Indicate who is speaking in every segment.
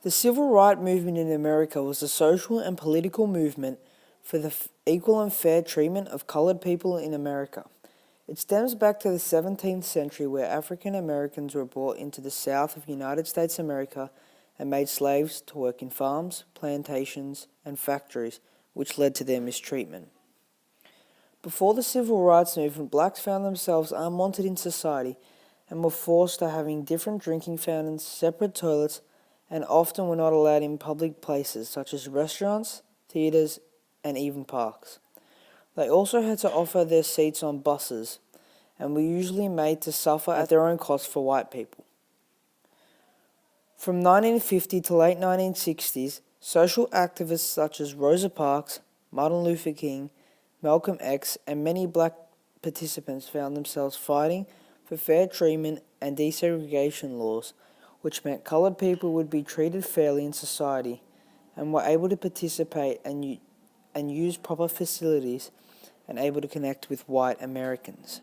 Speaker 1: The civil rights movement in America was a social and political movement for the equal and fair treatment of colored people in America. It stems back to the 17th century, where African Americans were brought into the South of United States of America and made slaves to work in farms, plantations, and factories, which led to their mistreatment. Before the civil rights movement, blacks found themselves unwanted in society and were forced to having different drinking fountains, separate toilets, and often were not allowed in public places such as restaurants, theatres, and even parks. They also had to offer their seats on buses, and were usually made to suffer at their own cost for white people. From 1950 to late 1960s, social activists such as Rosa Parks, Martin Luther King, Malcolm X, and many black participants found themselves fighting for fair treatment and desegregation laws, which meant colored people would be treated fairly in society and were able to participate and use proper facilities and able to connect with white Americans.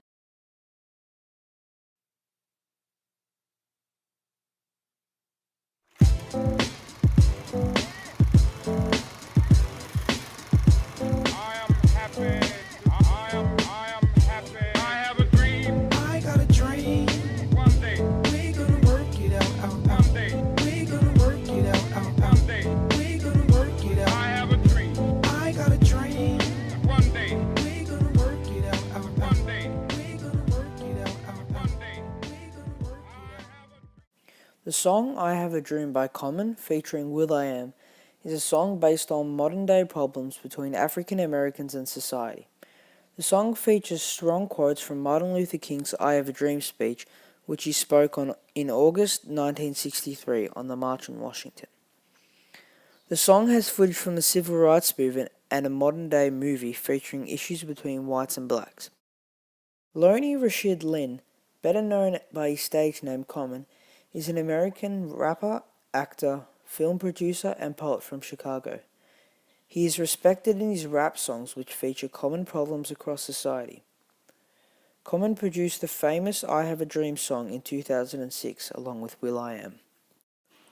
Speaker 1: The song I Have a Dream by Common, featuring will.i.am, is a song based on modern-day problems between African Americans and society. The song features strong quotes from Martin Luther King's I Have a Dream speech, which he spoke on in August 1963 on the March on Washington. The song has footage from the civil rights movement and a modern-day movie featuring issues between whites and blacks. Lonnie Rashid Lynn, better known by his stage name Common, is an American rapper, actor, film producer, and poet from Chicago. He is respected in his rap songs, which feature common problems across society. Common produced the famous I Have a Dream song in 2006 along with will.i.am.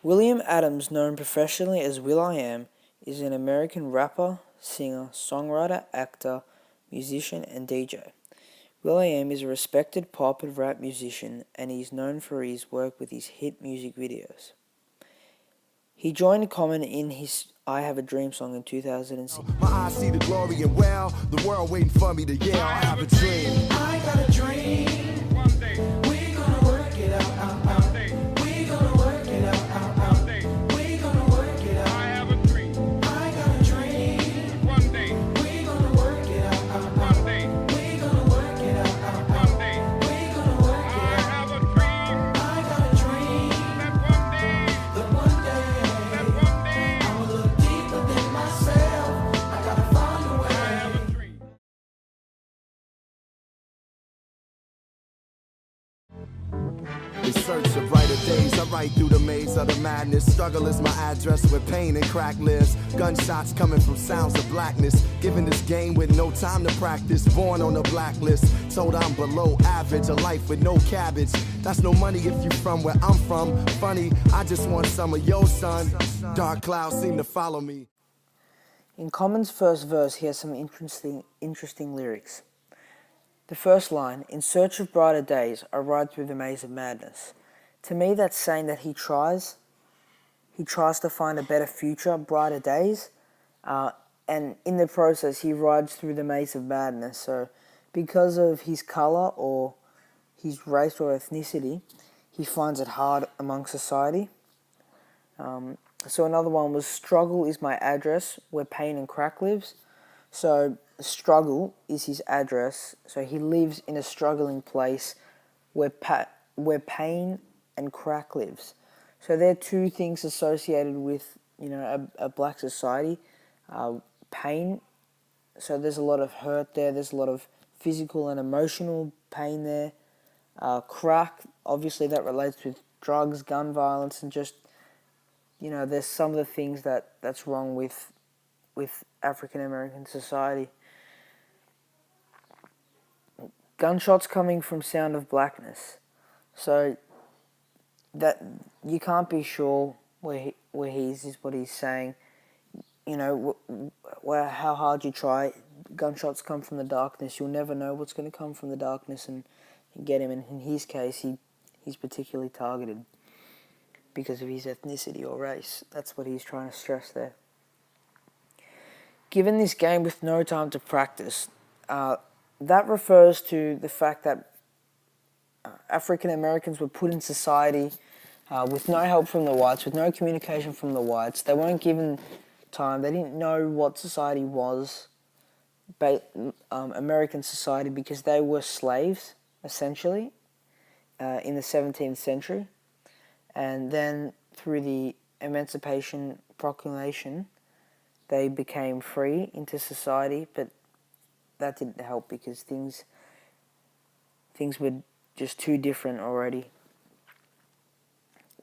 Speaker 1: William Adams, known professionally as will.i.am, is an American rapper, singer, songwriter, actor, musician, and DJ. will.i.am is a respected pop and rap musician, and he is known for his work with his hit music videos. He joined Common in his I Have a Dream song in 2006.
Speaker 2: My eyes see the glory and well, the world waiting for me to yell, I have a dream. I got a dream. One day we gonna work it out, One day we gonna work it out, We gonna work it out. I have a dream. I got a dream. One day we gonna work it out, One day we gonna work it out, One day we gonna work it out. I have a dream. I got a dream. That one day, I'ma look deeper than myself. I gotta find a way. I have a dream. In search of brighter days, I write through the maze of the madness. Struggle is my address where pain and crack lives. Gunshots coming from sounds of blackness. Given this game with no time to practice. Born on a blacklist, told I'm below average. A life with no cabbage. That's no money if you from where I'm from. Funny, I just want some of your sun. Dark clouds seem to follow me.
Speaker 1: In Common's first verse, he has some interesting lyrics. The first line, in search of brighter days, I ride through the maze of madness. To me, that's saying that he tries to find a better future, brighter days, and in the process, he rides through the maze of madness. So, because of his color or his race or ethnicity, he finds it hard among society. So another one was, struggle is my address, where pain and crack lives. So struggle is his address. So he lives in a struggling place where pain and crack lives. So they're two things associated with, a black society. Pain. So there's a lot of hurt there. There's a lot of physical and emotional pain there. Crack, obviously that relates with drugs, gun violence, and just, there's some of the things that's wrong with African American society. Gunshots coming from Sound of Blackness. So that you can't be sure where he's is what he's saying. You know, how hard you try, gunshots come from the darkness. You'll never know what's going to come from the darkness and get him. And in his case, he's particularly targeted because of his ethnicity or race. That's what he's trying to stress there. Given this game with no time to practice, that refers to the fact that African Americans were put in society with no help from the whites, with no communication from the whites. They weren't given time. They didn't know what society was, American society, because they were slaves, essentially, in the 17th century. And then through the Emancipation Proclamation, they became free into society, but that didn't help because things were just too different already.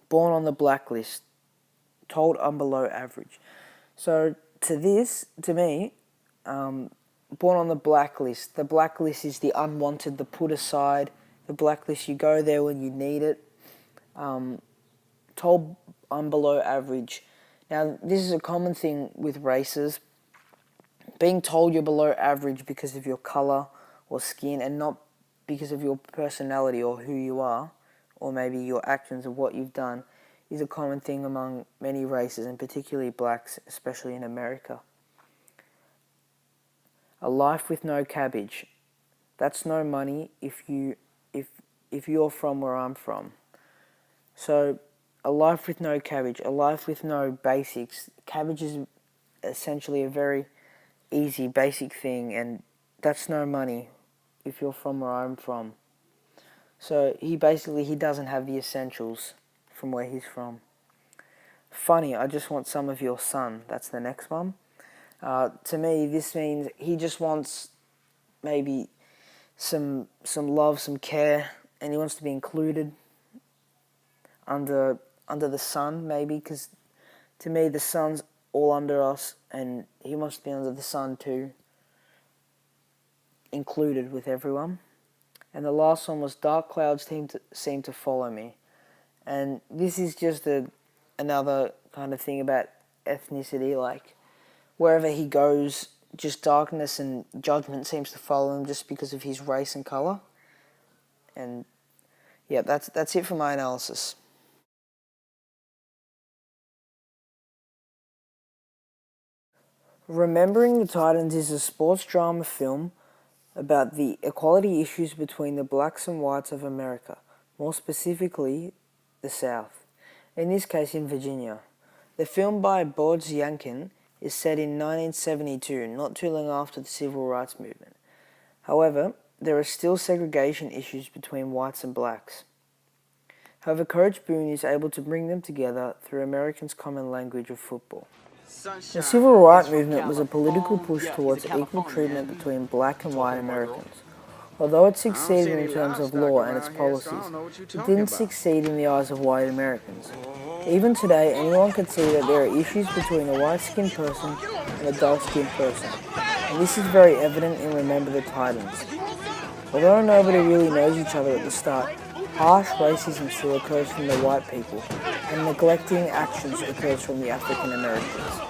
Speaker 1: Born on the blacklist, told I'm below average. So to me, born on the blacklist. The blacklist is the unwanted, the put aside. The blacklist, you go there when you need it. Told I'm below average. Now, this is a common thing with races. Being told you're below average because of your colour or skin and not because of your personality or who you are, or maybe your actions or what you've done, is a common thing among many races, and particularly blacks, especially in America. A life with no cabbage. That's no money if you're from where I'm from. So, a life with no cabbage, a life with no basics. Cabbage is essentially a very easy, basic thing, and that's no money if you're from where I'm from. So he doesn't have the essentials from where he's from. Funny, I just want some of your sun. That's the next one. To me, this means he just wants maybe some love, some care, and he wants to be included under the sun, maybe, because to me the sun's all under us, and he wants to be under the sun too, included with everyone. And the last one was dark clouds seem to follow me, and this is just another kind of thing about ethnicity. Like wherever he goes, just darkness and judgment seems to follow him just because of his race and color. And yeah, that's it for my analysis. Remembering the Titans is a sports drama film about the equality issues between the blacks and whites of America, more specifically, the South, in this case in Virginia. The film by Boaz Yankin is set in 1972, not too long after the Civil Rights Movement. However, there are still segregation issues between whites and blacks. However, Coach Boone is able to bring them together through Americans' common language of football. The Civil Rights Movement was a political push towards equal treatment between black and white Americans. Although it succeeded in terms of law and its policies, it didn't succeed in the eyes of white Americans. Even today, anyone can see that there are issues between a white-skinned person and a dark-skinned person, and this is very evident in Remember the Titans. Although nobody really knows each other at the start, harsh racism still occurs from the white people, and neglecting actions occurs from the African Americans.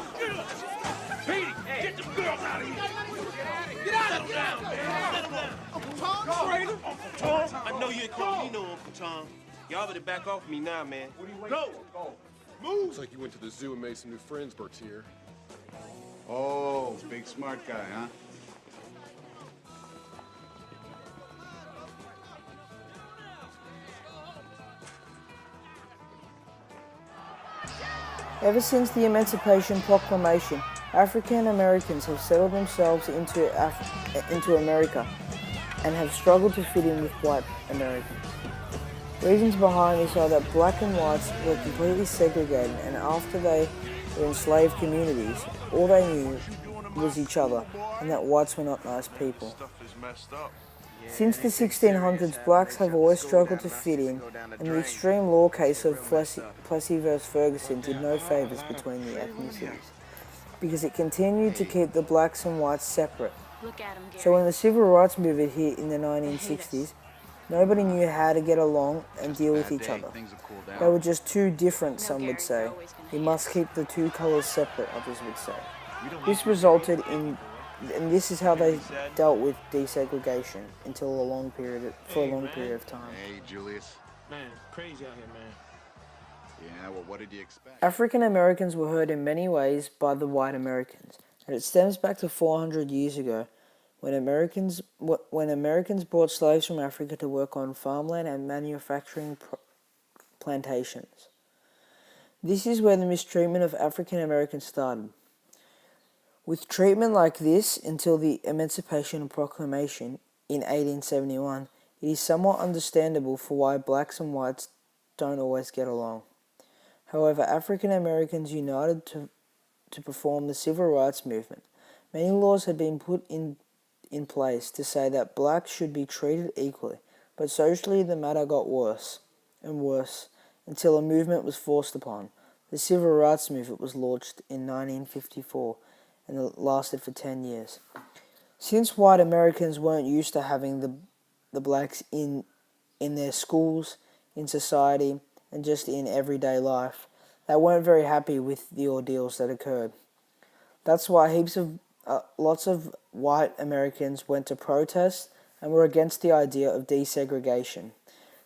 Speaker 3: I know you ain't calling me no Uncle Tom. Y'all better back off me now, man. Go! Move!
Speaker 4: Looks like you went to the zoo and made some new friends, Bertier.
Speaker 5: Oh, big smart guy, huh?
Speaker 1: Ever since the Emancipation Proclamation, African Americans have settled themselves into America and have struggled to fit in with white Americans. Reasons behind this are that black and whites were completely segregated, and after they were enslaved communities, all they knew was each other, and that whites were not nice people. Since the 1600s, blacks have always struggled to fit in, and the extreme law case of Plessy v. Ferguson did no favours between the ethnicities, because it continued to keep the blacks and whites separate. So when the Civil Rights Movement hit in the 1960s, Nobody knew how to get along and deal with each other.
Speaker 5: Things will cool down.
Speaker 1: They were just too different, some
Speaker 6: Gary,
Speaker 1: would say.
Speaker 6: you're always gonna
Speaker 1: We
Speaker 6: be
Speaker 1: must
Speaker 6: us.
Speaker 1: keep the two colours separate, others would say. This resulted in, and this is how they dealt with desegregation for a long period of time.
Speaker 5: Hey, Julius.
Speaker 3: Man, crazy out here, man.
Speaker 5: Yeah, well, what did you expect?
Speaker 1: African Americans were hurt in many ways by the white Americans, and it stems back to 400 years ago when Americans brought slaves from Africa to work on farmland and manufacturing plantations. This is where the mistreatment of African Americans started. With treatment like this until the Emancipation Proclamation in 1871, it is somewhat understandable for why blacks and whites don't always get along. However, African Americans united to perform the civil rights movement. Many laws had been put in place to say that blacks should be treated equally, but socially the matter got worse and worse until a movement was forced upon. The civil rights movement was launched in 1954 and it lasted for 10 years. Since white Americans weren't used to having the blacks in their schools, in society, and just in everyday life, they weren't very happy with the ordeals that occurred. That's why lots of white Americans went to protest and were against the idea of desegregation.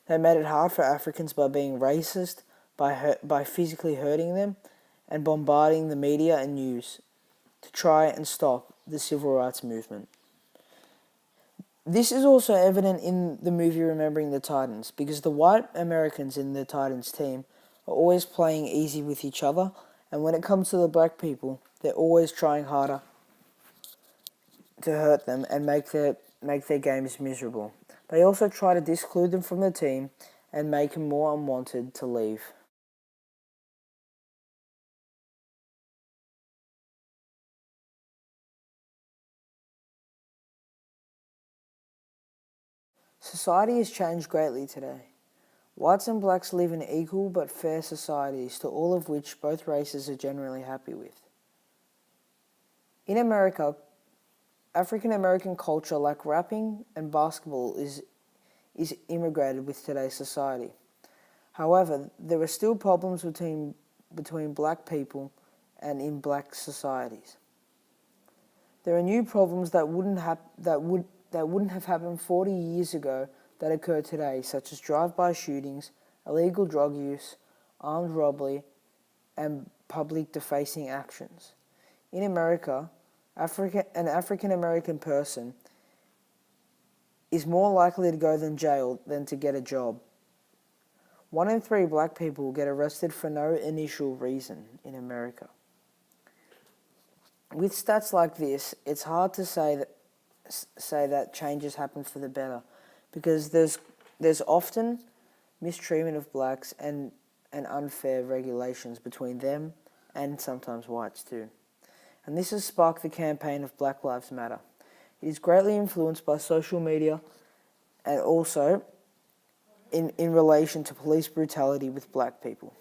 Speaker 1: They made it hard for Africans by being racist, by physically hurting them, and bombarding the media and news to try and stop the civil rights movement. This is also evident in the movie Remembering the Titans, because the white Americans in the Titans team are always playing easy with each other, and when it comes to the black people, they're always trying harder to hurt them and make their games miserable. They also try to disclude them from the team and make them more unwanted to leave. Society has changed greatly today. Whites and blacks live in equal but fair societies, to all of which both races are generally happy with. In America, African American culture like rapping and basketball is immigrated with today's society. However, there are still problems between black people and in black societies. There are new problems that wouldn't have happened 40 years ago that occur today, such as drive-by shootings, illegal drug use, armed robbery, and public defacing actions. In America, an African American person is more likely to go to jail than to get a job. 1 in 3 black people get arrested for no initial reason in America. With stats like this, it's hard to say that changes happen for the better, because there's often mistreatment of blacks and unfair regulations between them and sometimes whites too. And this has sparked the campaign of Black Lives Matter. It is greatly influenced by social media and also in relation to police brutality with black people.